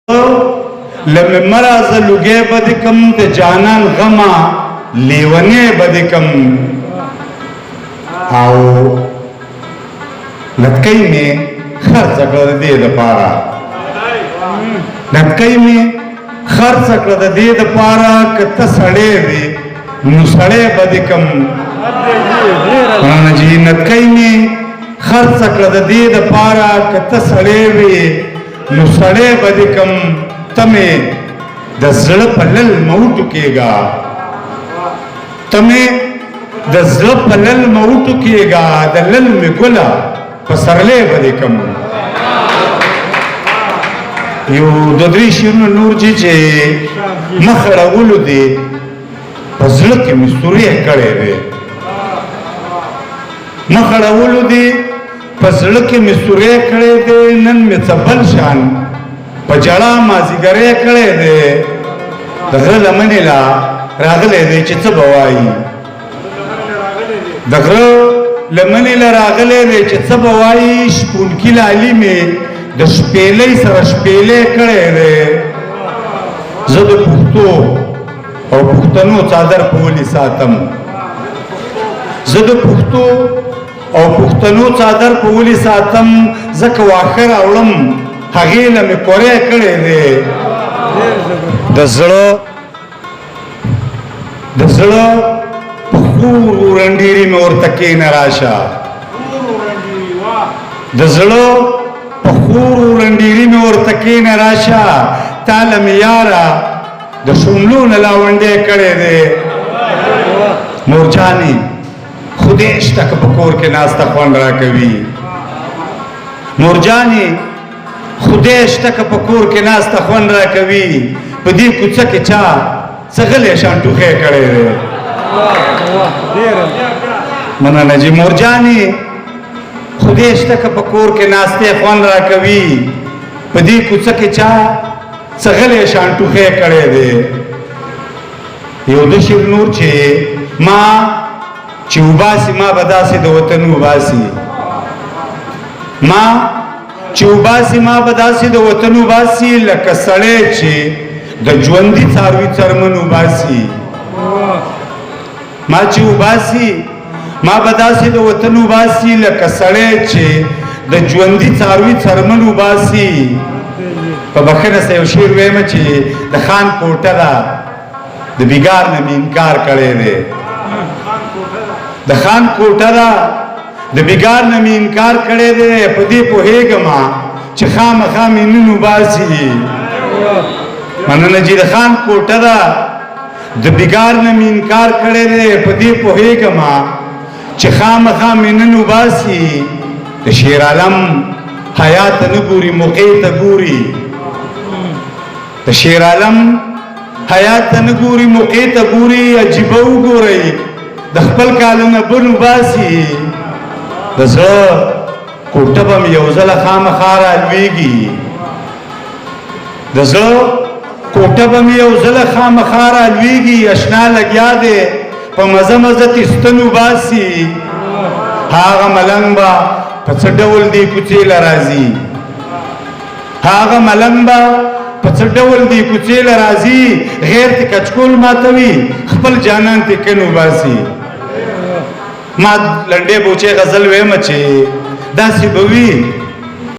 لمه مرز لوګي بد کم ته جانان غما لیونی بد کم او لټکای می خرڅ کړ دې د پاره لټکای می خرڅ کړ دې د پاره کته سړې وي نو سړې بد کم نه جی لټکای می خرڅ کړ دې د پاره کته سړې وي نو سړې بد کم تمه د زړه په لل موټو کېګا تمه د زړه په لل موټو کېګا د لل می ګلا پسرلې بده کم یو د درې شنو نور چې مخړولو دي پزړه کې مستوري کړي وي مخړولو دي پزړه کې مستوري کړي دي نن می څبل شان پجړه مازیګره کړي دي دغه لمنې لا راغله دي چې څه بوایي دغه لمنې لا راغله دي چې څه بوایي شپون کې لالي می د شپېلې سره شپېلې کړي دي زه د پښتو او پښتنو څادر په ولي ساتم زه د پښتو او پښتنو څادر په ولي ساتم زکه واخر اولم هغه لمه کورې کړې دي د زړه پخور ورنديري مور تکې نراشه د زړه پخور ورنديري مور تکې نراشه تعالی میارا د شوملو نه لاوندې کړې دي مورجاني خودش تک پکور کې ناسته خوان را کوي مورجاني خودش تک پکور کې ناسته خوان را کوي په دې کوڅه کې چا څغلې شانټوخه کړي مننه جی مورجاني خودش تک پکور کې ناسته خوان را کوي په دې کوڅه کې چا څغلې شانټوخه کړي دي یو د شیر نور چې ما چې وباسي ما بداسي د وطن وباسي ما چې وباسي ما بداسي د وطن وباسي لکه سړی چې د ژوندۍ څاروي څرمن وباسي ما چې وباسي ما بداسي د وطن وباسي لکه سړی چې د ژوندۍ څاروي څرمن وباسي په بخنه سه یو شعر وایم چې د خان کوټه دا د بیګار نه انکار کړي دي د خان کوټه دا د بیګار نه انکار کړي دي په دې په هیګما چې خامخا مينونو باسي مننه چې د خان کوټه دا د بیګار نه انکار کړي دي په دې په هیګما چې خامخا مينونو باسي د شیر عالم حیات نه ګوري موقع ته ګوري د شیر عالم حیات نه ګوري موقع ته ګوري عجیب وګوري د خپل کالونه بنو باسي د زړه کوټه به یو ځل خامخا رالویږي د زړه کوټه به یو ځل خامخا رالویږي اشنا لګیا دی په مزه مزه تستنو باسي هغه ملنګ به په څه ډول دی کوڅې لرازي هغه ملنګ به په څه ډول دی کوڅې لرازي غیر ته کچکول ماتوي خپل جانان ته کنو باسي ما لنډه بوچه غزل وېم چې داسې بوي